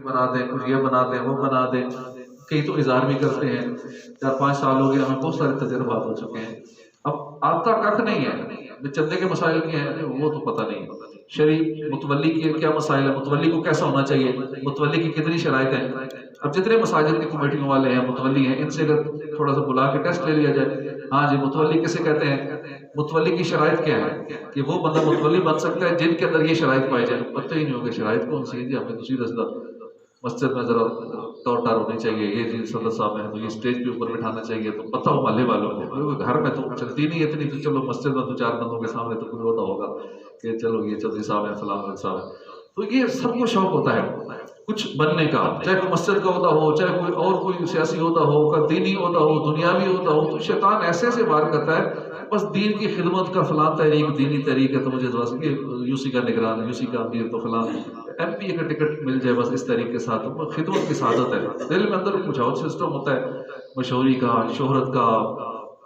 بنا دیں، کچھ یہ بنا دیں، وہ بنا دیں. کئی تو اظہار بھی کرتے ہیں 4-5 سال ہو گیا ہمیں بہت سارے تجربات ہو چکے ہیں. اب آتا کخ نہیں ہے. چندے کے مسائل کیا ہیں وہ تو پتہ نہیں. شرعی متولی کے کیا مسائل ہیں، متولی کو کیسا ہونا چاہیے، متولی کی کتنی شرائط ہیں. اب جتنے مساجد کی کمیٹیوں والے ہیں، متولی ہیں، ان سے اگر تھوڑا سا بلا کے ٹیسٹ لے لیا جائے، ہاں جی متولی کسے کہتے ہیں، متولی کی شرائط کیا ہے کہ وہ بندہ متولی بن سکتا ہے جن کے اندر یہ شرائط پائی جائے. پتہ ہی نہیں ہوگا شرائط کون سی ہے. جی ہمیں تو سیدھا سیدھا مسجد میں ذرا طور ٹار ہونی چاہیے، یہ چیز صدر صاحب ہیں تو یہ اسٹیج کے اوپر بٹھانا چاہیے، تو پتہ ہو محلے والوں کو. گھر میں تو چلتی نہیں اتنی، تو چلو مسجد میں تو 4 بندوں کے سامنے تو کوئی ہوتا ہوگا کہ چلو یہ چودھری صاحب ہیں، فلاں صاحب ہیں. تو یہ سب کو شوق ہوتا ہے کچھ بننے کا، چاہے کوئی مسجد کا ہوتا ہو، چاہے کوئی اور کوئی سیاسی ہوتا ہو، کوئی دینی ہوتا ہو، دنیاوی ہوتا ہو. تو شیطان ایسے سے وار کرتا ہے بس دین کی خدمت کا فلاں تحریک دینی تحریک ہے تو مجھے بس یو سی کا نگران، یو سی کا امیر، تو فلاں ایم پی کا ٹکٹ مل جائے بس اس طریقے کے ساتھ. خدمت کی سعادت ہے. دل میں اندر کچھ اور سسٹم ہوتا ہے مشہوری کا، شہرت کا،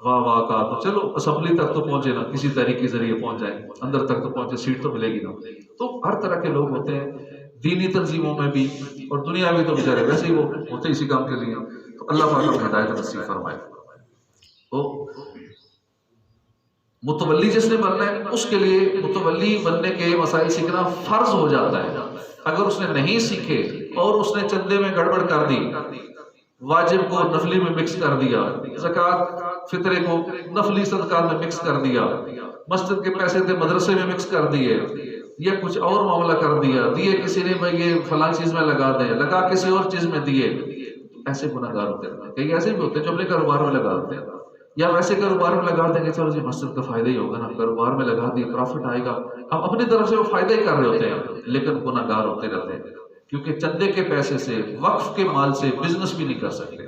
واہ واہ کا. تو چلو اسمبلی تک تو پہنچے نا، کسی تحریک کے ذریعے پہنچ جائیں، اندر تک تو پہنچے، سیٹ تو ملے گی نا. تو ہر طرح کے لوگ ہوتے ہیں دینی تنظیموں میں بھی، اور دنیا میں تو بیچارے ویسے ہی وہ ہوتے اسی کام کے لیے. تو اللہ پاک ہمیں ہدایت نصیب فرمائے. تو متولی جس نے بننا ہے اس کے لیے متولی بننے کے مسائل سیکھنا فرض ہو جاتا ہے. اگر اس نے نہیں سیکھے اور اس نے چندے میں گڑبڑ کر دی، واجب کو نفلی میں مکس کر دیا، زکوٰۃ فطرے کو نفلی صدقات میں مکس کر دیا، مسجد کے پیسے تھے مدرسے میں مکس کر دیے، یا کچھ اور معاملہ کر دیا، دیے کسی نے بھائی یہ فلاں چیز میں لگا دیں، لگا کسی اور چیز میں دیے، ایسے گناہ گار ہوتے ہیں. کئی ایسے بھی ہوتے ہیں جو اپنے کاروبار میں لگا دیتے ہیں، یا ویسے کاروبار میں لگا دیں گے چلو جی مسجد کا فائدہ ہی ہوگا نا، کاروبار میں لگا دی پروفٹ آئے گا. ہم اپنی طرف سے وہ فائدہ ہی کر رہے ہوتے ہیں لیکن گناہ گار ہوتے رہتے ہیں، کیونکہ چندے کے پیسے سے، وقف کے مال سے بزنس بھی نہیں کر سکتے.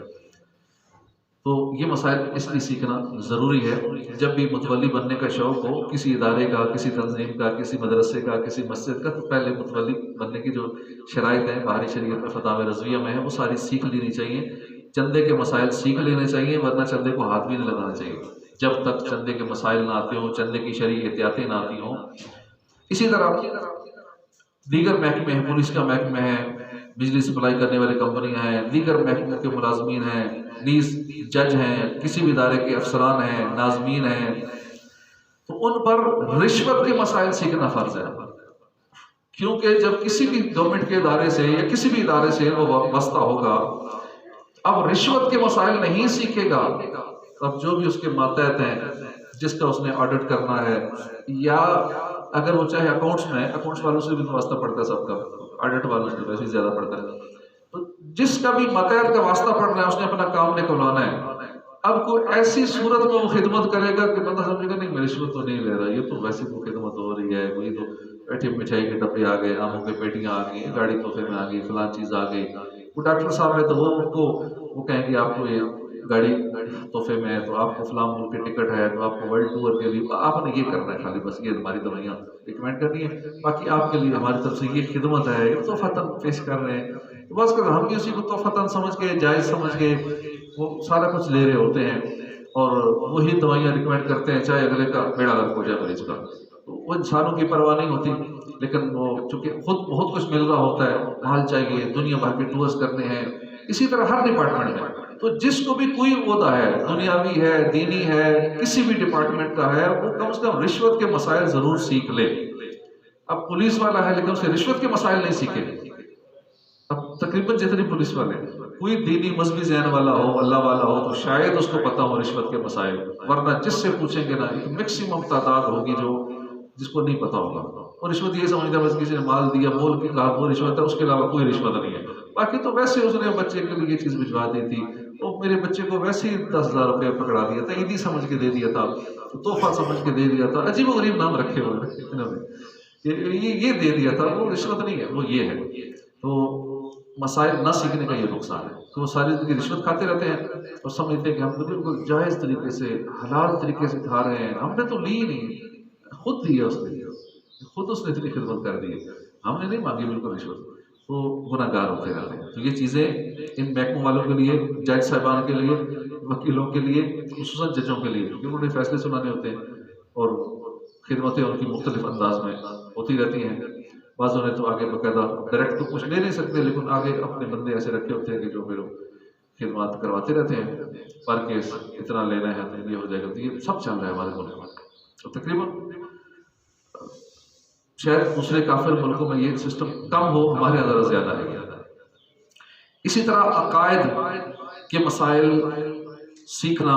تو یہ مسائل اس لیے سیکھنا ضروری ہے. جب بھی متولی بننے کا شوق ہو کسی ادارے کا، کسی تنظیم کا، کسی مدرسے کا، کسی مسجد کا، تو پہلے متولی بننے کی جو شرائط ہیں باہری شریعت میں فتاوی رضویہ میں ہیں وہ ساری سیکھ لینی چاہیے. چندے کے مسائل سیکھ لینے چاہیے، ورنہ چندے کو ہاتھ بھی نہیں لگانا چاہیے جب تک چندے کے مسائل نہ آتے ہوں، چندے کی شرعی احتیاطیں نہ آتی ہوں. اسی طرح دیگر محکمے ہیں، پولیس کا محکمہ ہے، بجلی سپلائی کرنے والی کمپنیاں ہیں، دیگر محکموں کے ملازمین ہیں، نیز جج ہیں، کسی بھی ادارے کے افسران ہیں، ناظمین ہیں، تو ان پر رشوت کے مسائل سیکھنا فرض ہے. کیونکہ جب کسی بھی گورنمنٹ کے ادارے سے یا کسی بھی ادارے سے وہ وابستہ ہوگا، اب رشوت کے مسائل نہیں سیکھے گا، اب جو بھی اس کے ماتحت ہیں جس کا اس نے آڈٹ کرنا ہے، یا اگر وہ چاہے اکاؤنٹس میں، اکاؤنٹس والوں سے بھی تو واسطہ پڑتا ہے سب کا، آڈٹ والوں سے ویسے زیادہ پڑتا ہے. تو جس کا بھی ماتحت کا واسطہ پڑنا ہے اس نے اپنا کام نکلوانا ہے. اب کوئی ایسی صورت میں وہ خدمت کرے گا کہ بندہ سمجھے گا نہیں میں رشوت تو نہیں لے رہا، یہ تو ویسے تو خدمت ہو رہی ہے، کوئی تو بیٹھے مٹھائی کے ڈبے آ گئے، آموں کی پیٹیاں آ گئی، گاڑی تحفے میں آ گئی، فلاں چیز آ گئی. وہ ڈاکٹر صاحب ہے تو وہ کہیں گے آپ کو یہ گاڑی تحفے میں ہے، تو آپ کو فلاں ملک کی ٹکٹ ہے، تو آپ کو ورلڈ ٹور کے لیے آپ نے یہ کرنا ہے، خالی بس یہ ہماری دوائیاں ریکمینڈ کرنی ہے، باقی آپ کے لیے ہماری طرف سے یہ خدمت ہے، یہ تحفتاً پیش کر رہے ہیں. تو بس کر ہم بھی اسی کو تحفتاً سمجھ کے، جائز سمجھ کے وہ سارا کچھ لے رہے ہوتے ہیں، اور وہی دوائیاں ریکمینڈ کرتے ہیں چاہے اگلے کا بیڑا غرق ہو جائے مریض کا. تو وہ انسانوں کی پرواہ نہیں ہوتی، لیکن وہ چونکہ خود بہت کچھ مل رہا ہوتا ہے، مال چاہیے، دنیا بھر کے ٹورز کرنے ہیں. اسی طرح ہر ڈپارٹمنٹ میں تو جس کو بھی کوئی عہدہ ہے، دنیاوی ہے، دینی ہے، کسی بھی ڈپارٹمنٹ کا ہے، وہ کم از کم رشوت کے مسائل ضرور سیکھ لے. اب پولیس والا ہے لیکن اسے رشوت کے مسائل نہیں سیکھے. اب تقریباً جتنے پولیس والے کوئی دینی مذہبی ذہن والا ہو، اللہ والا ہو، تو شاید اس کو پتہ ہو رشوت کے مسائل، ورنہ جس سے پوچھیں گے نا ایک میکسیمم تعداد ہوگی جو جس کو نہیں پتہ ہوگا. اور رشوت یہ سمجھتا ہے بس کسی نے مال دیا، بول کے کہا وہ رشوت ہے، اس کے علاوہ کوئی رشوت نہیں ہے. باقی تو ویسے اس نے بچے کے لیے یہ چیز بھجوا دی تھی، تو میرے بچے کو ویسے ہی 10,000 روپے پکڑا دیا تھا، عیدی سمجھ کے دے دیا تھا، تحفہ سمجھ کے دے دیا تھا، عجیب و غریب نام رکھے ہوئے انہوں نے، یہ دے دیا تھا. وہ رشوت نہیں ہے، وہ یہ ہے. تو مسائل نہ سیکھنے کا یہ نقصان ہے کہ وہ ساری زندگی رشوت کھاتے رہتے ہیں اور سمجھتے ہیں کہ ہم تو بالکل جائز طریقے سے، حلال طریقے سے کھا رہے ہیں، ہم نے تو لی نہیں، خود دیا اس نے، خود اس نے اتنی خدمت کر دی، ہم نے نہیں مانگی بالکل رشوت. تو گناہ گار ہوتے رہتے ہیں. تو یہ چیزیں ان محکموں والوں کے لیے، جج صاحبان کے لیے، وکیلوں کے لیے، خصوصاً ججوں کے لیے، کیونکہ انہوں نے فیصلے سنانے ہوتے ہیں اور خدمتیں ان کی مختلف انداز میں ہوتی رہتی ہیں. بعضوں نے تو آگے باقاعدہ ڈائریکٹ تو کچھ لے نہیں سکتے، لیکن آگے اپنے بندے ایسے رکھے ہوتے ہیں کہ جو میرے خدمات کرواتے رہتے ہیں، پر کیس اتنا لینا ہے تو یہ ہو جائے گا، تو یہ سب چل رہا ہے ہمارے ملک میں. تو تقریباً شاید دوسرے کافر ملکوں میں یہ سسٹم کم ہو، ہمارے یہاں زیادہ ہے. اسی طرح عقائد کے مسائل سیکھنا،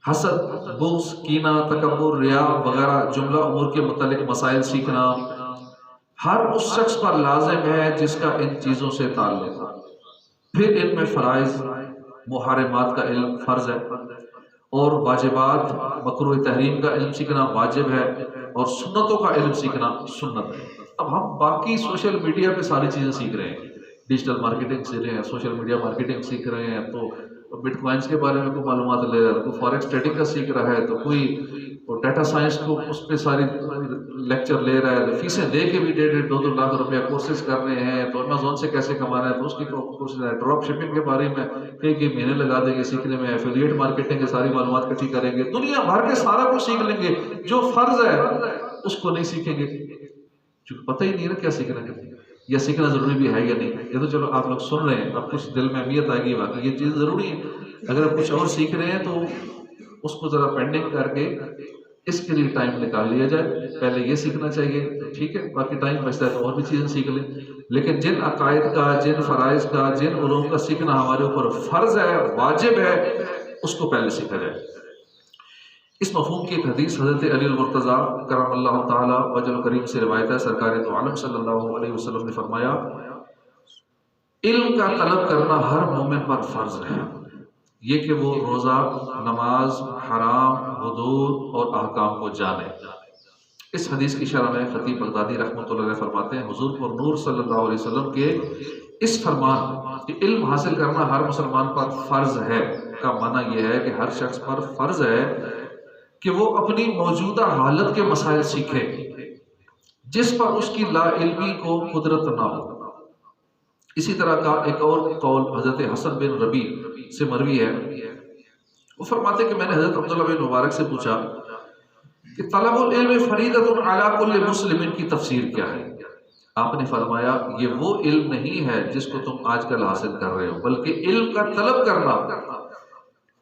حسد، بغض، کینہ، تکبر، ریا وغیرہ جملہ امور کے متعلق مسائل سیکھنا ہر اس شخص پر لازم ہے جس کا ان چیزوں سے تعلق ہو. پھر ان میں فرائض محرمات کا علم فرض ہے، اور واجبات مکروہ تحریم کا علم سیکھنا واجب ہے، اور سنتوں کا علم سیکھنا سنت ہے. اب ہم باقی سوشل میڈیا پہ ساری چیزیں سیکھ رہے ہیں، ڈیجیٹل مارکیٹنگ سیکھ رہے ہیں، سوشل میڈیا مارکیٹنگ سیکھ رہے ہیں، تو بٹ کوائنس کے بارے میں کوئی معلومات لے رہا ہے، کوئی فوریکس ٹریڈنگ کا سیکھ رہا ہے، تو کوئی ڈیٹا سائنس کو اس پہ ساری لیکچر لے رہا ہے، تو فیسیں دے کے بھی 1.5-2 لاکھ روپیہ کورسز کر رہے ہیں. تو امیزون سے کیسے کمانا ہے تو اس کی کورسز ہے، ڈراپ شپنگ کے بارے میں کئی مہینے لگا دیں گے سیکھنے میں، ایفیلیٹ مارکیٹنگ کی ساری معلومات اکٹھی کریں گے، دنیا بھر کے سارا کچھ سیکھ لیں گے. جو فرض ہے اس کو نہیں سیکھیں گے، چونکہ پتہ ہی نہیں نا کیا سیکھنا ہے یا سیکھنا ضروری بھی ہے یا نہیں. یہ تو چلو آپ لوگ سن رہے ہیں، اب کچھ دل میں اہمیت آئے گی، واقعی یہ چیز ضروری ہے. اگر آپ کچھ اور سیکھ رہے ہیں تو اس کو ذرا پینڈنگ کر کے اس کے لیے ٹائم نکال لیا جائے. پہلے یہ سیکھنا چاہیے، ٹھیک ہے، باقی ٹائم بچتا ہے تو اور بھی چیزیں سیکھ لیں. لیکن جن عقائد کا، جن فرائض کا، جن علوم کا سیکھنا ہمارے اوپر فرض ہے، واجب ہے، اس کو پہلے سیکھا جائے. اس مفہوم کی ایک حدیث حضرت علی المرتضیٰ کرم اللہ تعالی وجہ کریم سے روایت ہے. سرکار دو عالم صلی اللہ علیہ وسلم نے فرمایا، علم کا طلب کرنا ہر مومن پر فرض ہے، یہ کہ وہ روزہ، نماز، حرام، حدود اور احکام کو جانے. اس حدیث کی شرح میں خطیب بغدادی رحمۃ اللہ علیہ فرماتے ہیں، حضور پر نور صلی اللہ علیہ وسلم کے اس فرمان کہ علم حاصل کرنا ہر مسلمان پر فرض ہے کا معنی یہ ہے کہ ہر شخص پر فرض ہے کہ وہ اپنی موجودہ حالت کے مسائل سیکھے جس پر اس کی لا علمی کو قدرت نہ ہو. اسی طرح کا ایک اور قول حضرت حسن بن ربی سے مروی ہے، وہ فرماتے کہ میں نے حضرت عبداللہ بن مبارک سے پوچھا کہ طلب العلم فریضۃ علی کل مسلم کی تفسیر کیا ہے؟ آپ نے فرمایا، یہ وہ علم نہیں ہے جس کو تم آج کل حاصل کر رہے ہو، بلکہ علم کا طلب کرنا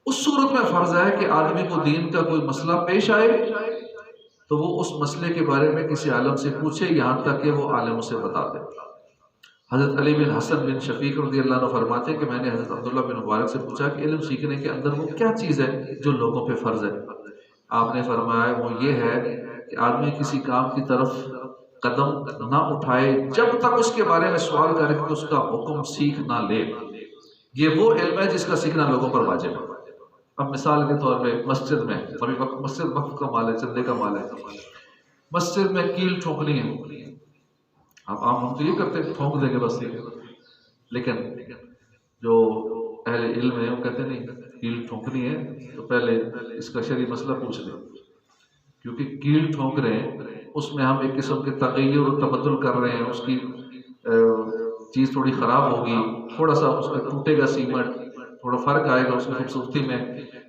اس صورت میں فرض ہے کہ آدمی کو دین کا کوئی مسئلہ پیش آئے تو وہ اس مسئلے کے بارے میں کسی عالم سے پوچھے، یہاں تک کہ وہ عالم اسے بتا دے. حضرت علی بن حسن بن شفیق رضی اللہ عنہ فرماتے ہیں کہ میں نے حضرت عبداللہ بن مبارک سے پوچھا کہ علم سیکھنے کے اندر وہ کیا چیز ہے جو لوگوں پہ فرض ہے؟ آپ نے فرمایا، وہ یہ ہے کہ آدمی کسی کام کی طرف قدم نہ اٹھائے جب تک اس کے بارے میں سوال کرے کہ اس کا حکم سیکھ نہ لے. یہ وہ علم ہے جس کا سیکھنا لوگوں پر واجب ہے. اب مثال کے طور پہ مسجد میں، ابھی مسجد وقف کا مال ہے، چندے کا مال ہے، مسجد میں کیل ٹھونکنی ہے. اب ہم تو یہ کرتے ہیں ٹھونک دیں گے بس، لیکن جو اہل علم ہے وہ کہتے نہیں، کیل ٹھونکنی ہے تو پہلے اس کا شرعی مسئلہ پوچھ لیں، کیونکہ کیل ٹھونک رہے ہیں اس میں ہم ایک قسم کے تغیر و تبدل کر رہے ہیں. اس کی چیز تھوڑی خراب ہوگی، تھوڑا سا اس میں ٹوٹے گا سیمنٹ، تھوڑا فرق آئے گا اس کی خوبصورتی میں،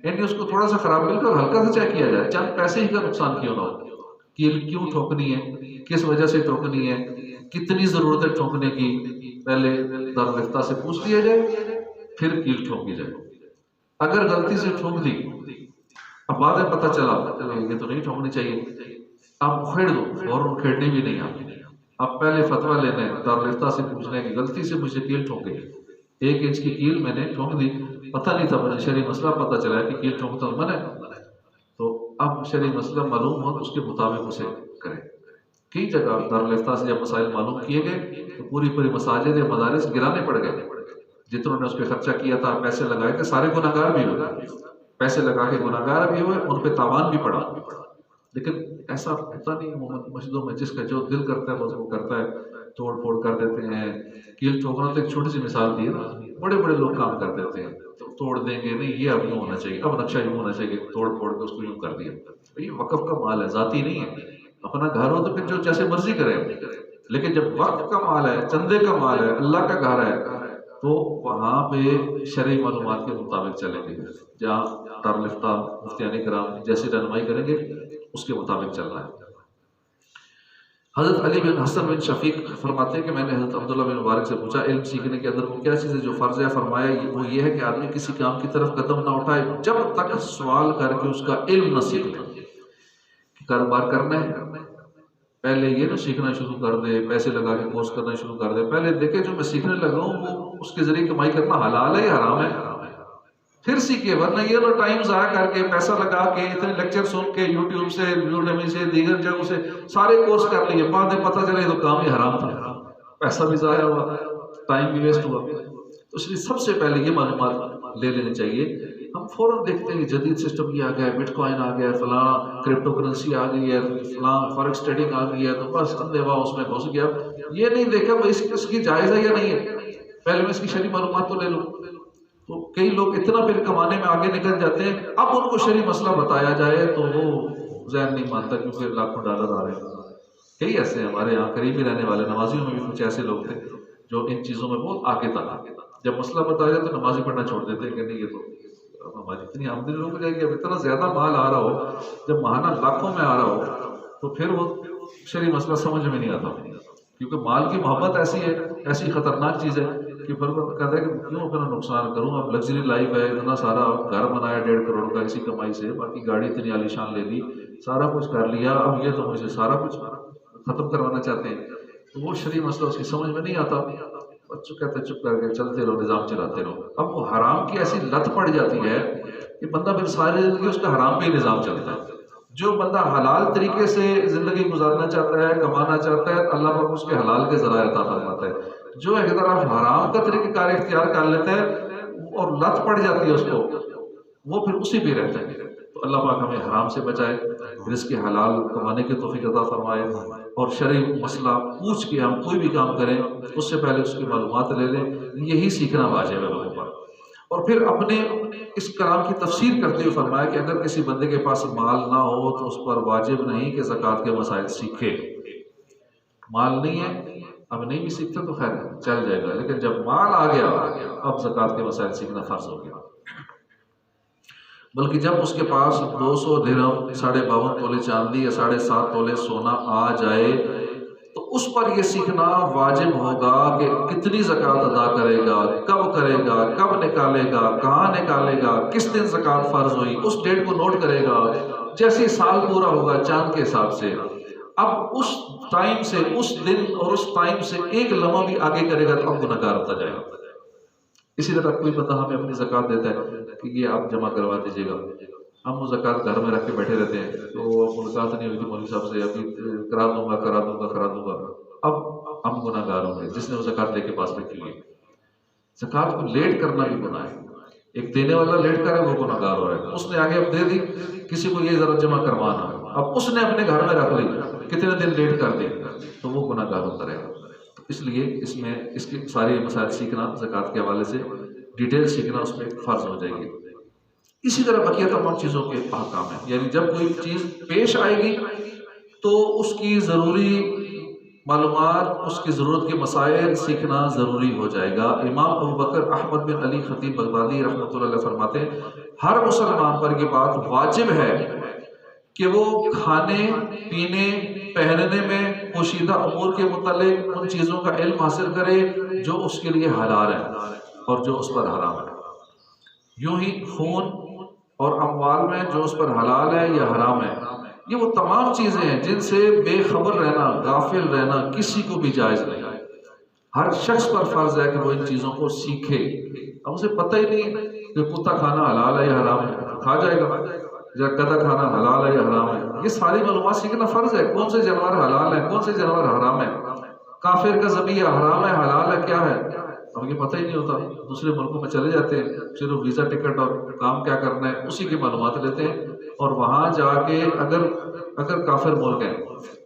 یعنی اس کو تھوڑا سا خراب مل کر ہلکا سا چیک کیا جائے، چند پیسے ہی کا نقصان کیوں نہ ہو. کیل کیوں ٹھوکنی ہے، کس وجہ سے ٹھوکنی ہے، کتنی ضرورت ہے ٹھوکنے کی، پہلے دارالفتہ سے پوچھ لیا جائے، پھر کیل ٹھونکی جائے. اگر غلطی سے ٹھونک دی، اب بعد میں پتہ چلا یہ تو نہیں ٹھونکنی چاہیے، آپ کھیڑ دو، فوراً کھیڑنی بھی نہیں. آپ پہلے فتویٰ لینے دارالفتہ سے پوچھنے کی غلطی سے مجھے کیل ٹھونکے، 1 انچ کی کیل میں نے ٹھونک دی، پتہ نہیں تھا، مجھے شرعی مسئلہ پتہ چلا ہے کہ کیل ٹھونکتا منع ہے، تو اب شرعی مسئلہ معلوم ہو تو اس کے مطابق اسے کریں. کئی جگہ دارالفتہ سے جب مسائل معلوم کیے گئے تو پوری مساجد یا مدارس گرانے پڑ گئے. جتنوں نے اس پہ خرچہ کیا تھا، پیسے لگائے تھے، سارے گناہ گار بھی ہوئے، پیسے لگا کے گناہ گار بھی ہوئے، ان پہ تاوان بھی پڑا. لیکن ایسا ہوتا نہیں مسجدوں میں، جس کا جو دل کرتا ہے بس وہ کرتا ہے، توڑ پھوڑ کر دیتے ہیں. کیل ٹھوکنا تو ایک چھوٹی سی مثال دی ہے نا، بڑے لوگ کام کر دیتے ہیں، تو توڑ دیں گے نہیں، یہ اب یوں ہونا چاہیے، اب نقشہ یوں ہونا چاہیے، توڑ پھوڑ کے اس کو یوں کر دیا. یہ وقف کا مال ہے، ذاتی نہیں ہے. اپنا گھر ہو تو پھر جو جیسے مرضی کرے، لیکن جب وقف کا مال ہے، چندے کا مال ہے، اللہ کا گھر ہے، تو وہاں پہ شرعی معلومات کے مطابق چلیں گے. جہاں دارالفتہ مفتیان کرام جیسے رہنمائی کریں گے اس کے مطابق چل رہا ہے. حضرت علی بن حسن بن شفیق فرماتے ہیں کہ میں نے حضرت عبداللہ بن مبارک سے پوچھا علم سیکھنے کے اندر وہ کیا چیز ہے جو فرض ہے؟ فرمایا وہ یہ ہے کہ آدمی کسی کام کی طرف قدم نہ اٹھائے جب تک سوال کر کے اس کا علم نہ سیکھ لے. کاروبار کرنا ہے پہلے یہ نہ سیکھنا شروع کر دے، پیسے لگا کے کورس کرنا شروع کر دے، پہلے دیکھے جو میں سیکھنے لگا ہوں وہ اس کے ذریعے کمائی کرنا حلال ہے یا حرام ہے، پھر سیکھے. ورنہ یہ نہ ٹائم ضائع کر کے پیسہ لگا کے اتنے لیکچر سن کے یوٹیوب سے یوڈیمی سے دیگر جگہوں سے سارے کورس کر لیے، بعد میں پتہ چلے تو کام ہی حرام تھا، پیسہ بھی ضائع ہوا، ٹائم بھی ویسٹ ہوا. تو اس لیے سب سے پہلے یہ معلومات لے لینی چاہیے. ہم فوراً دیکھتے ہیں کہ جدید سسٹم یہ آ گیا ہے، بٹ کوائن آ گیا ہے، فلاں کرپٹو کرنسی آ گئی ہے، فلاں فارکس ٹریڈنگ آ گئی ہے، تو بس اندھے واہ اس میں گھس گیا. یہ نہیں دیکھا وہ اس کی جائز ہے یا نہیں ہے، پہلے میں اس کی شرعی معلومات تو لے لوں. تو کئی لوگ اتنا پھر کمانے میں آگے نکل جاتے ہیں، اب ان کو شرعی مسئلہ بتایا جائے تو وہ ذہن نہیں مانتا کیونکہ لاکھوں ڈالر آ رہے ہیں. کئی ایسے ہیں ہمارے یہاں قریب ہی رہنے والے نمازیوں میں بھی کچھ ایسے لوگ تھے جو ان چیزوں میں بہت آگے تک، جب مسئلہ بتایا جائے تو نمازی پڑھنا چھوڑ دیتے ہیں کہ نہیں یہ تو ہماری اتنی آمدنی رک جائے گی. اب اتنا زیادہ مال آ رہا ہو، جب ماہانہ لاکھوں میں آ رہا ہو تو پھر وہ شرعی مسئلہ سمجھ میں نہیں آتا، کیونکہ مال کی محبت ایسی ہے، ایسی خطرناک چیز ہے کہ پھر وہ کہتا ہے کہ کیوں اپنا نقصان کروں. اب لگژری لائف ہے، اتنا سارا گھر بنایا 1.5 کروڑ کا اسی کمائی سے، باقی گاڑی اتنی عالیشان لے لی، سارا کچھ کر لیا، اب یہ تو مجھے سارا کچھ ختم کروانا چاہتے ہیں. تو وہ شرعی مسئلہ اس کی سمجھ میں نہیں آتا، بچوں کہتے ہیں چپ کر کے چلتے رہو، نظام چلاتے رہو. اب وہ حرام کی ایسی لت پڑ جاتی ہے کہ بندہ پھر ساری زندگی اس کا حرام پہ ہی نظام چلتا ہے. جو بندہ حلال طریقے سے زندگی گزارنا چاہتا ہے، کمانا چاہتا ہے، اللہ پاک اس کے حلال کے ذرائع عطا فرماتا ہے. جو ایک طرف حرام کا طریقہ کار اختیار کر لیتا ہے اور لت پڑ جاتی ہے اس کو، وہ پھر اسی پہ رہتا ہے. تو اللہ پاک ہمیں حرام سے بچائے، رزق کے حلال کمانے کی توفیق عطا فرمائے. اور شرعی مسئلہ پوچھ کے ہم کوئی بھی کام کریں اس سے پہلے اس کی معلومات لے لیں، یہی سیکھنا واجب ہے لوگوں پر. اور پھر اپنے اس کلام کی تفسیر کرتے ہوئے فرمایا کہ اگر کسی بندے کے پاس مال نہ ہو تو اس پر واجب نہیں کہ زکوٰۃ کے مسائل سیکھے. مال نہیں ہے، اب نہیں بھی سیکھتے تو خیر چل جائے گا، لیکن جب مال آ گیا اب زکوٰۃ کے مسائل سیکھنا فرض ہو گیا. بلکہ جب اس کے پاس 200 درہم 52.5 تولے چاندی یا 7.5 تولے سونا آ جائے تو اس پر یہ سیکھنا واجب ہوگا کہ کتنی زکوٰۃ ادا کرے گا، کب کرے گا، کب نکالے گا، کہاں نکالے گا، کس دن زکوٰۃ فرض ہوئی، اس ڈیٹ کو نوٹ کرے گا. جیسے سال پورا ہوگا چاند کے حساب سے، اب اس ٹائم سے، اس دن اور اس ٹائم سے ایک لمحہ بھی آگے کرے گا تو اب گنہگار ہوتا جائے گا. اسی طرح کوئی بندہ ہمیں اپنی زکوٰۃ دیتا ہے کہ یہ آپ جمع کروا دیجیے گا، ہم وہ زکوٰۃ گھر میں رکھ کے بیٹھے رہتے ہیں، تو ملاقات نہیں ہوئی تھی مولوی صاحب سے، ابھی کرا دوں گا. اب ہم گنہگار ہوں گے جس نے وہ زکوٰۃ لے کے پاس رکھی ہوئی. زکوٰۃ کو لیٹ کرنا بھی گناہ ہے. ایک دینے والا لیٹ کرے وہ گنہگار ہو رہا ہے. اس نے آگے اب دے دی، کسی کو یہ ذرا جمع کروانا، اب اس نے اپنے گھر میں رکھ لی، کتنے دن لیٹ کر دی تو وہ گنہگار ہوتا رہے گا. اس لیے اس میں اس کی ساری مسائل سیکھنا، زکوٰۃ کے حوالے سے ڈیٹیل سیکھنا اس میں فرض ہو جائے گی. اسی طرح بقیہ تمام چیزوں کے احکام ہیں، یعنی جب کوئی چیز پیش آئے گی تو اس کی ضروری معلومات، اس کی ضرورت کے مسائل سیکھنا ضروری ہو جائے گا. امام ابوبکر احمد بن علی خطیب بغدادی رحمۃ اللہ علیہ فرماتے ہیں ہر مسلمان پر یہ بات واجب ہے کہ وہ کھانے، پینے، پہننے میں پوشیدہ امور کے متعلق ان چیزوں کا علم حاصل کرے جو اس کے لیے حلال ہے اور جو اس پر حرام ہے. یوں ہی خون اور اموال میں جو اس پر حلال ہے یا حرام ہے، یہ وہ تمام چیزیں ہیں جن سے بے خبر رہنا، غافل رہنا کسی کو بھی جائز نہیں. ہر شخص پر فرض ہے کہ وہ ان چیزوں کو سیکھے. اب اسے پتہ ہی نہیں کہ کتا کھانا حلال ہے یا حرام ہے، کھا جائے گا، یا گدھا کھانا حلال ہے یا حرام ہے. یہ ساری معلومات سیکھنا فرض ہے. کون سے جانور حلال ہیں، کون سے جانور حرام ہیں، کافر کا ذبیحہ حرام ہے، حلال ہے، کیا ہے، اب یہ پتہ ہی نہیں ہوتا. دوسرے ملکوں میں چلے جاتے ہیں، صرف ویزا ٹکٹ اور کام کیا کرنا ہے اسی کی معلومات لیتے ہیں، اور وہاں جا کے اگر کافر ملک ہے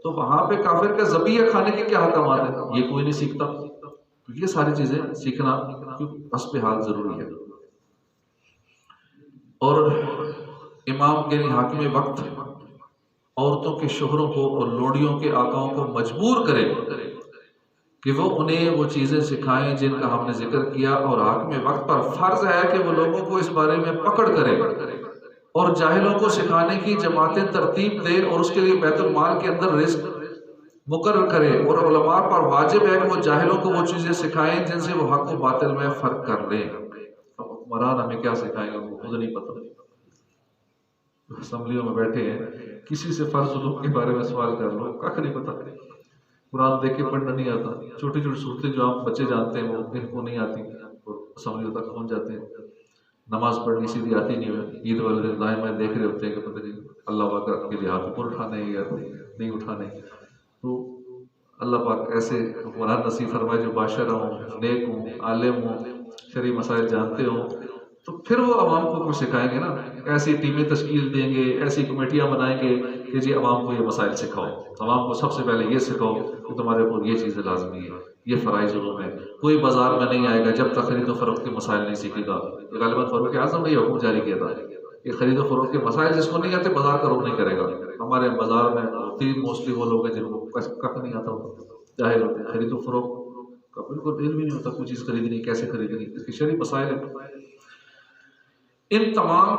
تو وہاں پہ کافر کا ذبیحہ کھانے کے کیا حکمات ہیں، یہ کوئی نہیں سیکھتا. تو یہ ساری چیزیں سیکھنا حسب حال ضروری ہے. اور امام یعنی حاکم وقت عورتوں کے شوہروں کو اور لوڑیوں کے آقاؤں کو مجبور کرے کہ وہ انہیں وہ چیزیں سکھائیں جن کا ہم نے ذکر کیا، اور حاکم وقت پر فرض ہے کہ وہ لوگوں کو اس بارے میں پکڑ کرے اور جاہلوں کو سکھانے کی جماعتیں ترتیب دے، اور اس کے لیے بیت المال کے اندر رزق مقرر کرے، اور علماء پر واجب ہے کہ وہ جاہلوں کو وہ چیزیں سکھائیں جن سے وہ حق و باطل میں فرق کر لیں۔ اب حکمران ہمیں کیا سکھائیں گے، ان کو خود نہیں پتہ۔ اسمبلیوں میں بیٹھے ہیں، کسی سے فرض علوم کے بارے میں سوال کر لو، کھ نہیں پتہ، قرآن دیکھ کے پڑھنا نہیں آتا، چھوٹی چھوٹی صورتیں جو آپ بچے جانتے ہیں وہ ان کو نہیں آتی، اور اسمبلیوں تک پہنچ جاتے ہیں۔ نماز پڑھنی سیدھی آتی نہیں ہے، عید والے دن دائیں بائیں دیکھ رہے ہوتے ہیں کہ پتہ نہیں اللہ پاک کے لیے ہاتھ اوپر اٹھانے یا نہیں اٹھانے۔ تو اللہ پاک ایسے حکمران نصیب فرمائے جو باشرہ ہوں، نیک ہوں، عالم ہوں، شرعی مسائل جانتے ہوں، تو پھر وہ عوام کو کچھ سکھائیں گے نا۔ ایسی ٹیمیں تشکیل دیں گے، ایسی کمیٹیاں بنائیں گے کہ جی عوام کو یہ مسائل سکھاؤ، عوام کو سب سے پہلے یہ سکھاؤ کہ تمہارے اوپر یہ چیزیں لازمی ہیں، یہ فرائض علوم ہے۔ کوئی بازار میں نہیں آئے گا جب تک خرید و فروخت کے مسائل نہیں سیکھے گا۔ غالباً فاروق اعظم نے یہ حکم جاری کیا تھا کہ خرید و فروخت کے مسائل جس کو نہیں آتے بازار کا رخ نہیں کرے گا۔ ہمارے بازار میں تین موسٹلی وہ لوگ ہیں جن کو کھ نہیں آتا ہوتا، جاہل ہوتے ہیں، خرید و فروخت کا بالکل علم ہی نہیں ہوتا، کوئی چیز خریدنی کیسے خریدنی، اس کی شرعی مسائل ہیں۔ ان تمام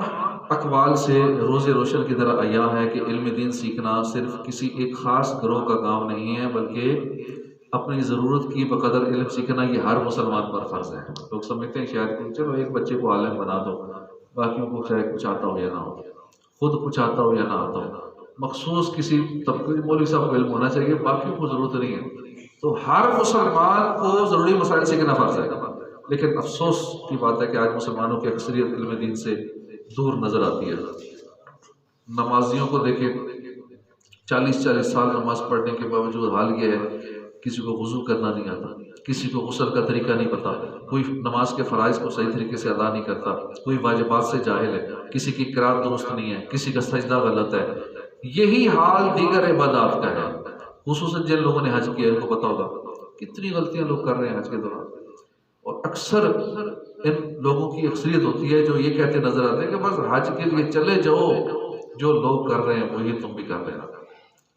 اقوال سے روز روشن کی طرح عیاں ہے کہ علم دین سیکھنا صرف کسی ایک خاص گروہ کا کام نہیں ہے، بلکہ اپنی ضرورت کی بقدر علم سیکھنا یہ ہر مسلمان پر فرض ہے۔ لوگ سمجھتے ہیں شاید کہ چلو ایک بچے کو عالم بنا دو، باقیوں کو چاہے کچھ آتا ہو یا نہ ہو، خود کچھ آتا ہو یا نہ آتا ہو، مخصوص کسی طبقے مولوی صاحب کو علم ہونا چاہیے، باقیوں کو ضرورت نہیں ہے۔ تو ہر مسلمان کو ضروری مسائل سیکھنا فرض ہے، لیکن افسوس کی بات ہے کہ آج مسلمانوں کی اکثریت علم دین سے دور نظر آتی ہے۔ نمازیوں کو دیکھیں، 40 سال نماز پڑھنے کے باوجود حال یہ ہے، کسی کو وضو کرنا نہیں آتا، کسی کو غسل کا طریقہ نہیں پتا، کوئی نماز کے فرائض کو صحیح طریقے سے ادا نہیں کرتا، کوئی واجبات سے جاہل ہے، کسی کی قرات درست نہیں ہے، کسی کا سجدہ غلط ہے۔ یہی حال دیگر عبادات کا ہے، خصوصاً جن لوگوں نے حج کیا ان کو پتا ہوگا کتنی غلطیاں لوگ کر رہے ہیں حج کے دوران۔ اور اکثر ان لوگوں کی اکثریت ہوتی ہے جو یہ کہتے نظر آتے ہیں کہ بس حج کے لیے چلے جاؤ، جو لوگ کر رہے ہیں وہی تم بھی کر رہے ہیں،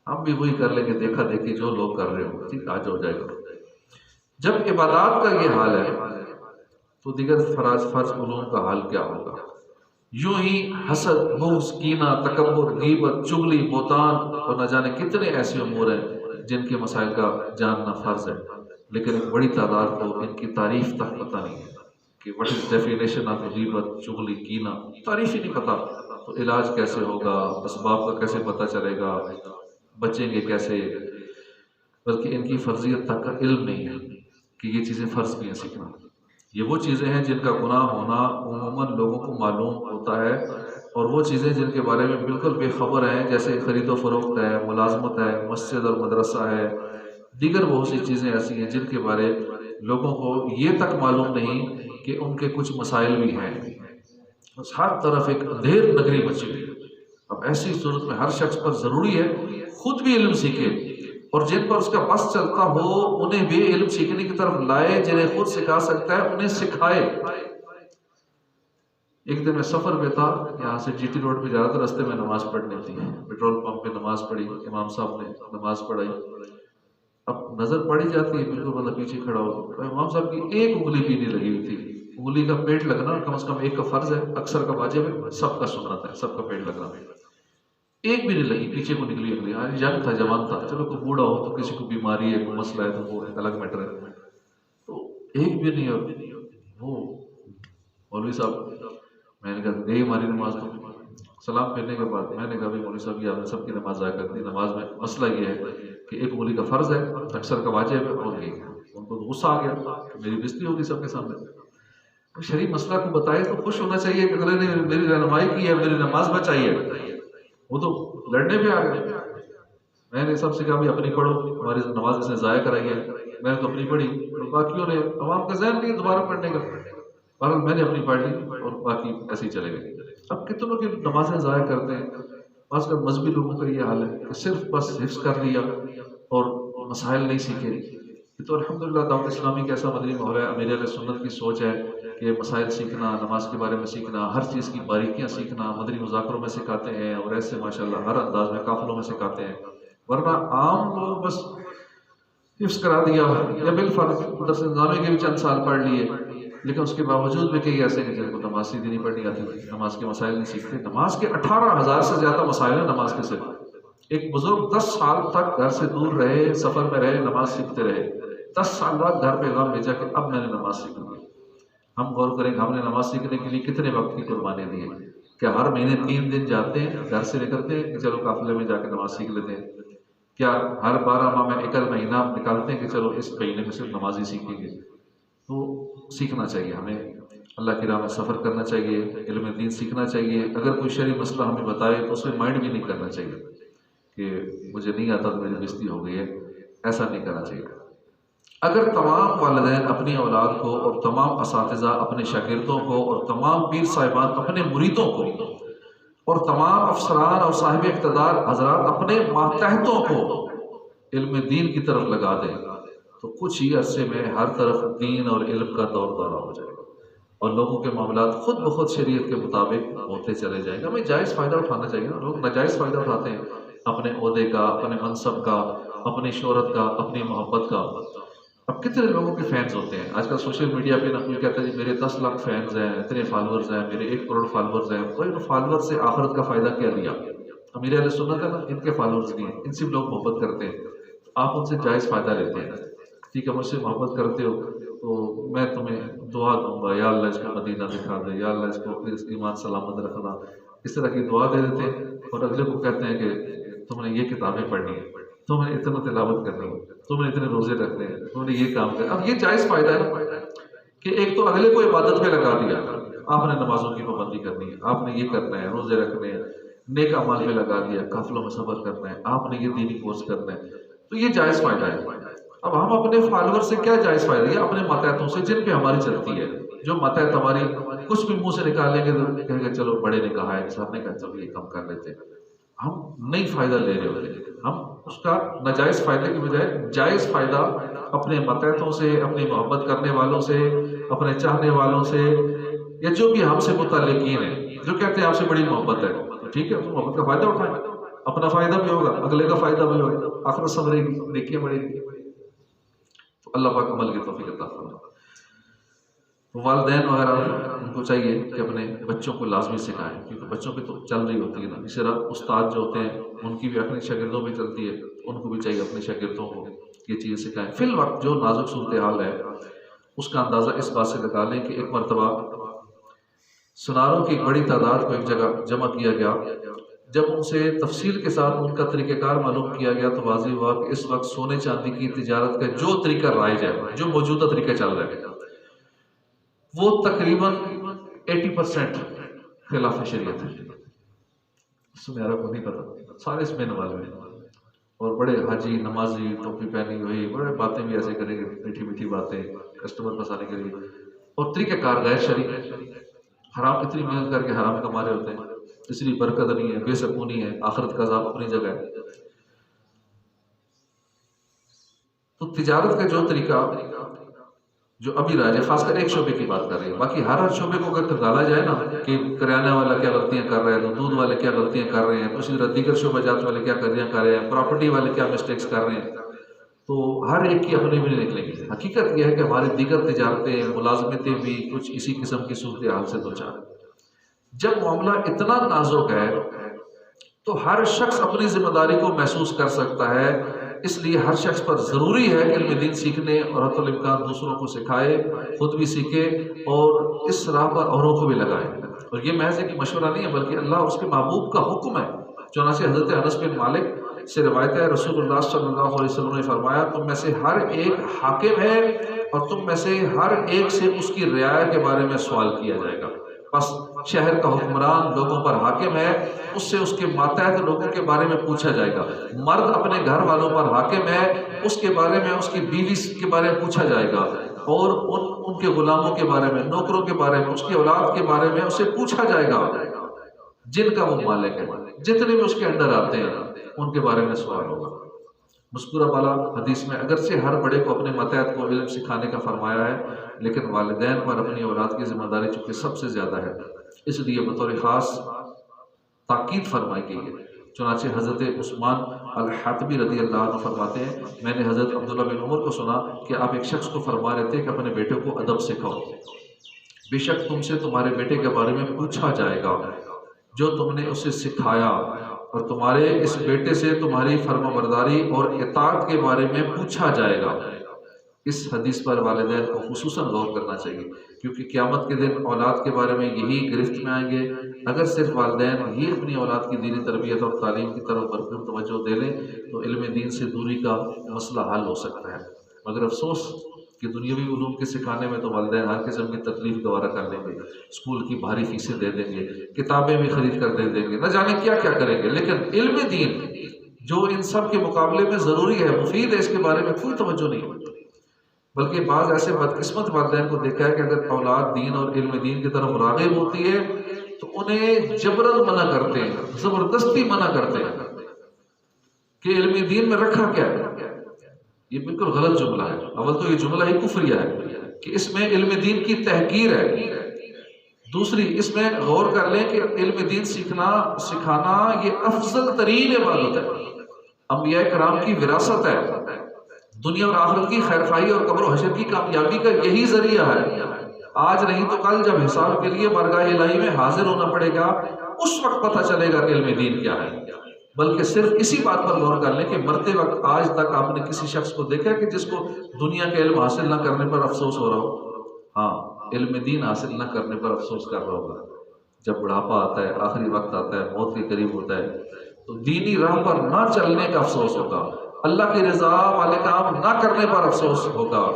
ہم بھی وہی کر لیں گے، دیکھا دیکھی جو لوگ کر رہے ہو، ٹھیک آج ہو جائے گا۔ جب عبادات کا یہ حال ہے تو دیگر فرض علوم کا حال کیا ہوگا؟ یوں ہی حسد، بغض، کینہ، تکبر، غیبت، چغلی، بہتان اور نہ جانے کتنے ایسے امور ہیں جن کے مسائل کا جاننا فرض ہے، لیکن ایک بڑی تعداد کو ان کی تعریف تک پتہ نہیں ہے کہ what is definition of غیبت، چغلی، کینہ، تعریف ہی نہیں پتہ، تو علاج کیسے ہوگا، اسباب کا کیسے پتہ چلے گا، بچیں گے کیسے؟ بلکہ ان کی فرضیت تک کا علم نہیں ہے کہ یہ چیزیں فرض بھی ہیں سیکھنا۔ یہ وہ چیزیں ہیں جن کا گناہ ہونا عموماً لوگوں کو معلوم ہوتا ہے، اور وہ چیزیں جن کے بارے میں بالکل بے خبر ہیں، جیسے خرید و فروخت ہے، ملازمت ہے، مسجد اور مدرسہ ہے، دیگر بہت سی چیزیں ایسی ہیں جن کے بارے لوگوں کو یہ تک معلوم نہیں کہ ان کے کچھ مسائل بھی ہیں۔ بس ہر طرف ایک اندھیر نگری مچی ہوئی۔ اب ایسی صورت میں ہر شخص پر ضروری ہے خود بھی علم سیکھے، اور جن پر اس کا بس چلتا ہو انہیں بھی علم سیکھنے کی طرف لائے، جنہیں خود سکھا سکتا ہے انہیں سکھائے۔ ایک دن میں سفر پہ تھا، یہاں سے جی ٹی روڈ پہ جا رہا تھا، رستے میں نماز پڑھنی تھی، پیٹرول پمپ پہ نماز پڑھی، امام صاحب نے نماز پڑھائی۔ اب نظر پڑی جاتی ہے، بالکل بندہ پیچھے کھڑا ہو، امام صاحب کی ایک انگلی بھی نہیں لگی ہوئی تھی۔ انگلی کا پیٹ لگنا کم از کم ایک کا فرض ہے، اکثر کا واجب ہے، سب کا سنت ہے، سب کا پیٹ لگنا، ایک بھی نہیں لگی، پیچھے کو نکلی انگلی۔ آج ینگ تھا، جوان تھا، چلو کوئی بوڑھا ہو تو کسی کو بیماری ہے، کوئی مسئلہ ہے تو وہ ایک الگ میٹر ہے، تو ایک بھی نہیں۔ اور وہ مولوی صاحب، میں نے کہا گئی ہماری نماز، تو سلام پھیرنے کے بعد میں نے کہا بھائی مولوی صاحب یہ آپ نے سب کی نماز ضائع کر دی، نماز میں مسئلہ یہ ہے کہ ایک انگلی کا فرض ہے، اکثر کا واجب ہے، اور یہ ان کو غصہ آ گیا کہ میری بےزتی ہوگی سب کے سامنے۔ شرعی مسئلہ کو بتائے تو خوش ہونا چاہیے کہ اگلے نے میری رہنمائی کی ہے، میری نماز بچائی ہے، وہ تو لڑنے پہ آ گئے۔ میں نے سب سے کہا بھی اپنی پڑھو، ہماری نماز اس نے ضائع کرائی ہے، میں نے تو اپنی پڑھی، اور باقیوں نے، عوام کا ذہن نہیں دوبارہ پڑھنے کا، بہرحال میں نے اپنی پڑھ لی اور باقی ایسے ہی چلے گئے۔ اب کتنوں کی نمازیں ضائع کرتے ہیں، خاص کر مذہبی لوگوں کا یہ حال ہے کہ صرف بس حفظ کر لیا اور مسائل نہیں سیکھے۔ تو الحمدللہ دعوت اسلامی کا ایسا مدنی ماحول ہے، امیر اہل سنت کی سوچ ہے کہ مسائل سیکھنا، نماز کے بارے میں سیکھنا، ہر چیز کی باریکیاں سیکھنا، مدنی مذاکروں میں سکھاتے ہیں، اور ایسے ماشاءاللہ ہر انداز میں قافلوں میں سکھاتے ہیں۔ ورنہ عام لوگ بس حفظ کرا دیا یا بالفرض درس نظامی کے بھی چند سال پڑھ لیے، لیکن اس کے باوجود بھی کئی ایسے ہیں جن کو نماز سیدھی نہیں پڑھنی آتی تھی، نماز کے مسائل نہیں سیکھتے۔ نماز کے 18,000 سے زیادہ مسائل ہیں نماز کے صرف، ایک بزرگ 10 سال تک گھر سے دور رہے، سفر میں رہے، نماز سیکھتے رہے، 10 سال بعد گھر پیغام بھیجا کہ اب میں نے نماز سیکھنی ہے۔ ہم غور کریں کہ ہم نے نماز سیکھنے کے لیے کتنے وقت کی قربانی دی ہے؟ کیا ہر مہینے 3 دن جاتے ہیں، گھر سے نکلتے ہیں کہ چلو قافلے میں جا کے نماز سیکھ لیتے ہیں؟ کیا ہر 12 ماہ میں ایک مہینہ نکالتے ہیں کہ چلو اس مہینے میں صرف نماز ہی سیکھیں گے؟ تو سیکھنا چاہیے ہمیں، اللہ کی راہ میں سفر کرنا چاہیے، علم دین سیکھنا چاہیے۔ اگر کوئی شرعی مسئلہ ہمیں بتائے تو اس میں مائنڈ بھی نہیں کرنا چاہیے کہ مجھے نہیں آتا تو میری بےزتی ہو گئی ہے، ایسا نہیں کرنا چاہیے۔ اگر تمام والدین اپنی اولاد کو اور تمام اساتذہ اپنے شاگردوں کو اور تمام پیر صاحبان اپنے مریدوں کو اور تمام افسران اور صاحب اقتدار حضرات اپنے ماتحتوں کو علم دین کی طرف لگا دیں تو کچھ ہی عرصے میں ہر طرف دین اور علم کا دور دورہ ہو جائے گا اور لوگوں کے معاملات خود بخود شریعت کے مطابق ہوتے چلے جائیں گے۔ ہمیں جائز فائدہ اٹھانا چاہیے نا، لوگ ناجائز فائدہ اٹھاتے ہیں اپنے عہدے کا، اپنے منصب کا، اپنی شہرت کا، اپنی محبت کا۔ اب کتنے لوگوں کے فینز ہوتے ہیں آج کل سوشل میڈیا پہ، نہ کوئی کہتا ہے جی میرے 10 لاکھ فینز ہیں، اتنے فالورز ہیں، میرے 1 کروڑ فالورز ہیں۔ کوئی فالورز سے آخرت کا فائدہ کیا لیا؟ امیر اہل سنت ہے نا، ان کے فالورز نہیں ہیں، ان سے لوگ محبت کرتے ہیں، آپ ان سے جائز فائدہ لیتے ہیں۔ ٹھیک ہے، مجھ سے محبت کرتے ہو تو میں تمہیں دعا دوں گا، یا اللہ اس کو مدینہ دکھا دے، یا اللہ اس کو پھر ایمان سلامت رکھنا، اس طرح کی دعا دے دیتے ہیں۔ اور اگلے کو کہتے ہیں کہ تم نے یہ کتابیں پڑھنی ہیں، تم نے اتنا تلاوت کرنی ہے، تم نے اتنے روزے رکھنے ہیں، تم نے یہ کام کرنا۔ اب یہ جائز فائدہ ہے کہ ایک تو اگلے کو عبادت میں لگا دیا، آپ نے نمازوں کی پابندی کرنی ہے، آپ نے یہ کرنا ہے، روزے رکھنے ہیں، نیک اعمال میں لگا دیا، قافلوں میں سفر کرنا ہے، آپ نے یہ دینی کورس کرنا ہے، تو یہ جائز فائدہ ہے۔ اب ہم اپنے فالوور سے کیا جائز فائدہ ہے؟ اپنے ماتحتوں سے جن پہ ہماری چلتی ہے، جو ماتحت ہماری کچھ بھی منہ سے نکالیں گے تو کہیں گے چلو بڑے نے کہا ہے، سر نے کہا چلو یہ کم کر لیتے ہیں، ہم نہیں فائدہ لے رہے ہوتے ہیں۔ ہم اس کا ناجائز فائدے کی بجائے جائز فائدہ اپنے ماتحتوں سے، اپنی محبت کرنے والوں سے، اپنے چاہنے والوں سے، یا جو بھی ہم سے متعلقین ہیں، جو کہتے ہیں آپ سے بڑی محبت ہے، تو ٹھیک ہے، اس محبت کا فائدہ اٹھائیں، اپنا فائدہ بھی ہوگا، اگلے کا فائدہ بھی ہوگا، آخرت سنورے گی، نیکیاں بڑھے گی۔ تو اللہ پاک عمل کی توفیق عطا فرمائے۔ والدین وغیرہ ان کو چاہیے کہ اپنے بچوں کو لازمی سکھائیں، کیونکہ بچوں پہ تو چل رہی ہوتی ہے نا، اس طرح استاد جو ہوتے ہیں ان کی بھی اپنے شاگردوں پہ چلتی ہے، ان کو بھی چاہیے اپنے شاگردوں کو یہ چیز سکھائیں۔ فی الوقت جو نازک صورتحال ہے اس کا اندازہ اس بات سے لگا لیں کہ ایک مرتبہ سناروں کی ایک بڑی تعداد کو ایک جگہ جمع کیا گیا، جب ان سے تفصیل کے ساتھ ان کا طریقہ کار معلوم کیا گیا تو واضح ہوا کہ اس وقت سونے چاندی کی تجارت کا جو طریقہ رائج ہے، جو موجودہ طریقہ چل رہا ہے، وہ تقریباً 80% خلاف شریعت ہے۔ سنیارہ کو نہیں پتا، سارے اس میں نماز میں، اور بڑے حاجی نمازی ٹوپی پہنی ہوئی، بڑے باتیں بھی ایسے کریں گے، میٹھی میٹھی باتیں کسٹمر پھنسانے کے لیے، اور طریقہ کار غیر شرعی، حرام اتنی محنت کر کے حرام کما رہے ہوتے ہیں، اس لیے برکت نہیں ہے، بے سکونی ہے، آخرت کا عذاب اپنی جگہ ہے۔ تو تجارت کا جو طریقہ جو ابھی راج ہے، خاص کر ایک شعبے کی بات کر رہی ہے، باقی ہر شعبے کو اگر ڈالا جائے نا کہ کریانہ والا کیا غلطیاں کر رہے ہیں تو دودھ والے کیا غلطیاں کر رہے ہیں، اسی طرح دیگر شعبہ جات والے کیا غلطیاں کر رہے ہیں، پراپرٹی والے کیا مسٹیکس کر رہے ہیں، تو ہر ایک کی اپنی بھی نکلیں گی۔ حقیقت یہ ہے کہ ہماری دیگر تجارتیں، ملازمتیں بھی کچھ اسی قسم کی صورتحال سے دوچار۔ جب معاملہ اتنا نازک ہے تو ہر شخص اپنی ذمہ داری کو محسوس کر سکتا ہے، اس لیے ہر شخص پر ضروری ہے کہ علم دین سیکھنے اور حتی الامکان دوسروں کو سکھائے، خود بھی سیکھے اور اس راہ پر اوروں کو بھی لگائے۔ اور یہ محض ایک مشورہ نہیں ہے بلکہ اللہ اور اس کے محبوب کا حکم ہے۔ چنانچہ حضرت انس بن مالک سے روایت ہے، رسول اللہ صلی اللہ علیہ وسلم نے فرمایا، تم میں سے ہر ایک حاکم ہے اور تم میں سے ہر ایک سے اس کی رعایا کے بارے میں سوال کیا جائے گا۔ بس شہر کا حکمران لوگوں پر حاکم ہے، اس سے اس کے ماتحت لوگوں کے بارے میں پوچھا جائے گا۔ مرد اپنے گھر والوں پر حاکم ہے، اس کے بارے میں، اس کی بیوی کے بارے میں پوچھا جائے گا، اور ان کے غلاموں کے بارے میں، نوکروں کے بارے میں، اس کی اولاد کے بارے میں اسے پوچھا جائے گا، جن کا وہ مالک ہے، جتنے بھی اس کے اندر آتے ہیں ان کے بارے میں سوال ہوگا۔ مذکورہ بالا حدیث میں اگرچہ ہر بڑے کو اپنے ماتحت کو علم سکھانے کا فرمایا ہے، لیکن والدین پر اپنی اولاد کی ذمہ داری چونکہ سب سے زیادہ ہے، اس لیے بطور خاص تاکید فرمائی گئی ہے۔ چنانچہ حضرت عثمان الحاتبی رضی اللہ عنہ فرماتے ہیں، میں نے حضرت عبداللہ بن عمر کو سنا کہ آپ ایک شخص کو فرما رہے تھے کہ اپنے بیٹے کو ادب سکھاؤ، بے شک تم سے تمہارے بیٹے کے بارے میں پوچھا جائے گا، جو تم نے اسے سکھایا اور تمہارے اس بیٹے سے تمہاری فرما برداری اور اطاعت کے بارے میں پوچھا جائے گا۔ اس حدیث پر والدین کو خصوصاً غور کرنا چاہیے، کیونکہ قیامت کے دن اولاد کے بارے میں یہی گرفت میں آئیں گے۔ اگر صرف والدین ہی اپنی اولاد کی دینی تربیت اور تعلیم کی طرف بھرپور توجہ دے لیں تو علم دین سے دوری کا مسئلہ حل ہو سکتا ہے، مگر افسوس کہ دنیاوی علوم کے سکھانے میں تو والدین ہر قسم کی تکلیف گوارا کر لیں گے، اسکول کی بھاری فیسیں دے دیں گے، کتابیں بھی خرید کر دے دیں گے، نہ جانے کیا کیا کریں گے، لیکن علم دین جو ان سب کے مقابلے میں ضروری ہے، مفید ہے، اس کے بارے میں کوئی توجہ نہیں ہوتی۔ بلکہ بعض ایسے بدقسمت والدین کو دیکھا ہے کہ اگر اولاد دین اور علم دین کی طرف راغب ہوتی ہے تو انہیں جبرن منع کرتے ہیں، زبردستی منع کرتے ہیں کہ علم دین میں رکھا کیا ہے۔ یہ بالکل غلط جملہ ہے۔ اول تو یہ جملہ ہی کفریہ ہے کہ اس میں علم دین کی تحقیر ہے۔ دوسری، اس میں غور کر لیں کہ علم دین سکھانا یہ افضل ترین عبادت ہے، انبیاء کرام کی وراثت ہے، دنیا اور آخرت کی خیرخواہی اور قبر و حشر کی کامیابی کا یہی ذریعہ ہے۔ آج نہیں تو کل جب حساب کے لیے بارگاہ الہی میں حاضر ہونا پڑے گا، اس وقت پتہ چلے گا کہ علم دین کیا ہے۔ بلکہ صرف اسی بات پر غور کر لیں کہ مرتے وقت آج تک آپ نے کسی شخص کو دیکھا کہ جس کو دنیا کے علم حاصل نہ کرنے پر افسوس ہو رہا ہو؟ ہاں، علم دین حاصل نہ کرنے پر افسوس کر رہا ہوگا۔ جب بڑھاپا آتا ہے، آخری وقت آتا ہے، موت کے قریب ہوتا ہے، تو دینی راہ پر نہ چلنے کا افسوس ہوگا، اللہ کی رضا والے کام نہ کرنے پر افسوس ہوگا۔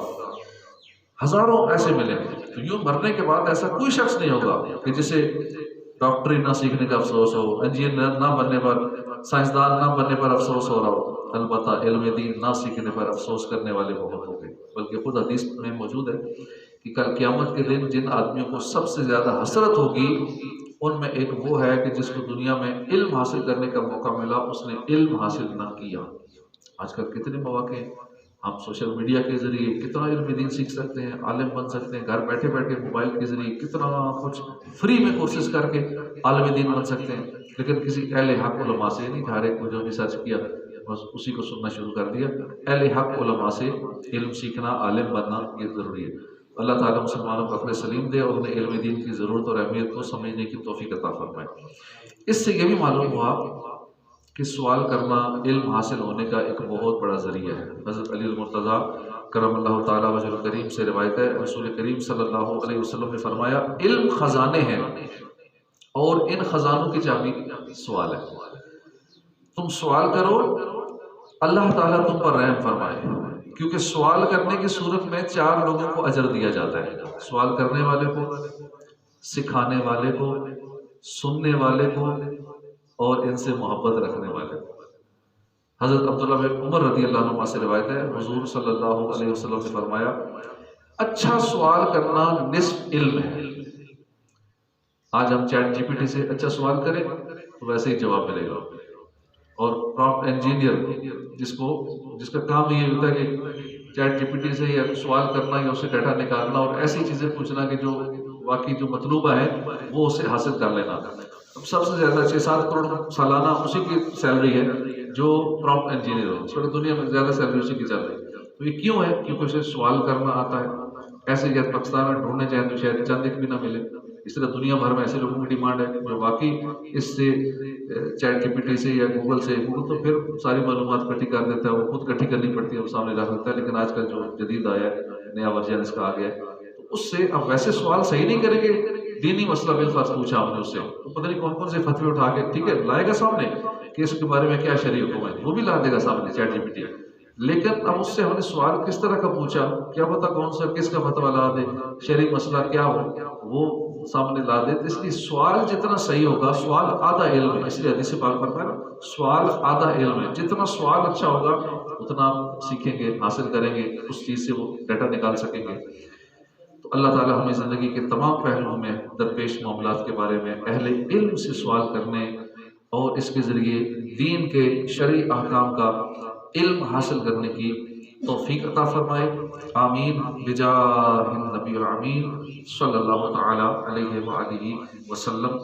ہزاروں ایسے ملیں گے۔ تو یوں مرنے کے بعد ایسا کوئی شخص نہیں ہوگا کہ جسے ڈاکٹری نہ سیکھنے کا افسوس ہو، انجینئر نہ بننے پر، سائنسدان نہ بننے پر افسوس ہو رہا ہو۔ البتہ علم دین نہ سیکھنے پر افسوس کرنے والے بہت ہوں گے۔ بلکہ خود حدیث میں موجود ہے کہ کل قیامت کے دن جن آدمیوں کو سب سے زیادہ حسرت ہوگی ان میں ایک وہ ہے کہ جس کو دنیا میں علم حاصل کرنے کا موقع ملا، اس نے علم حاصل نہ کیا۔ آج کل کتنے مواقع ہیں، ہم سوشل میڈیا کے ذریعے کتنا علم دین سیکھ سکتے ہیں، عالم بن سکتے ہیں، گھر بیٹھے بیٹھے موبائل کے ذریعے کتنا کچھ فری میں کورسز کر کے عالم دین بن سکتے ہیں، لیکن کسی اہل حق علماء سے نہیں، ہر ایک کو جو بھی سرچ کیا بس اسی کو سننا شروع کر دیا۔ اہل حق علماء سے علم سیکھنا، عالم بننا یہ ضروری ہے۔ اللہ تعالیٰ مسلمانوں کو عقل سلیم دے اور انہیں علم دین کی ضرورت اور اہمیت کو سمجھنے کی توفیق عطا فرمائے۔ اس سے یہ بھی معلوم ہوا کہ سوال کرنا علم حاصل ہونے کا ایک بہت بڑا ذریعہ ہے۔ حضرت علی المرتضیٰ کرم اللہ تعالیٰ وجہ الکریم سے روایت ہے، رسول کریم صلی اللہ علیہ وسلم نے فرمایا، علم خزانے ہیں اور ان خزانوں کی چابی سوال ہے۔ تم سوال کرو، اللہ تعالیٰ تم پر رحم فرمائے، کیونکہ سوال کرنے کی صورت میں 4 لوگوں کو اجر دیا جاتا ہے، سوال کرنے والے کو، سکھانے والے کو، سننے والے کو اور ان سے محبت رکھنے والے کو۔ حضرت عبداللہ بن عمر رضی اللہ عنہ سے روایت ہے، حضور صلی اللہ علیہ وسلم نے فرمایا، اچھا سوال کرنا نصف علم ہے۔ آج ہم چیٹ جی پی ٹی سے اچھا سوال کریں تو ویسے ہی جواب ملے گا، اور پراپٹ انجینئر جس کا کام یہ ہوتا ہے کہ چیٹ جی پی ٹی سے یا سوال کرنا یا اسے ڈیٹا نکالنا اور ایسی چیزیں پوچھنا کہ جو واقعی جو مطلوبہ ہے وہ اسے حاصل کر لینا۔ اب سب سے زیادہ 6-7 کروڑ سالانہ اسی کی سیلری ہے جو پراپٹ انجینئر ہو، اس وقت دنیا میں زیادہ سیلری اسی کی چل رہی ہے۔ تو یہ کیوں ہے؟ کیونکہ اسے سوال کرنا آتا ہے۔ ایسے جب پاکستان میں ڈھونڈنے چاہیں تو شاید چند ایک بھی نہ ملے۔ اس طرح دنیا بھر میں ایسے لوگوں کی ڈیمانڈ ہے جو واقعی اس سے چیٹ جی پی ٹی سے یا گوگل سے، گوگل تو پھر ساری معلومات اکٹھی کر دیتا ہے، وہ خود اکٹھی کرنی پڑتی ہے، وہ سامنے رکھ دیتا ہے، لیکن آج کل جو جدید آیا ہے، نیا ورژن اس کا آ گیا ہے، تو اس سے اب ویسے سوال صحیح نہیں کریں گے۔ دینی مسئلہ بالفرض پوچھا ہم نے اس سے تو پتہ نہیں کون کون سے فتوے اٹھا کے ٹھیک ہے لائے گا سامنے کہ اس کے بارے میں کیا شرعی حکم ہے، وہ بھی لا دے گا سامنے چیٹ جی پی ٹی۔ لیکن اب اس سے ہم نے سوال کس طرح کا پوچھا، کیا پتہ کون سا کس کا فتویٰ لا دے، شرعی مسئلہ کیا ہو وہ سامنے لا دے۔ اس لیے سوال جتنا صحیح ہوگا، سوال آدھا علم ہے، اس لیے حدیث پاک فرمایا نا، سوال آدھا علم ہے۔ جتنا سوال اچھا ہوگا اتنا سیکھیں گے، حاصل کریں گے، اس چیز سے وہ ڈیٹا نکال سکیں گے۔ تو اللہ تعالیٰ ہمیں زندگی کے تمام پہلوؤں میں درپیش معاملات کے بارے میں اہل علم سے سوال کرنے اور اس کے ذریعے دین کے شرعی احکام کا علم حاصل کرنے کی توفیق عطا فرمائے۔ آمین بجاہ النبی الامین صلی اللہ تعالی علیہ وآلہ وسلم۔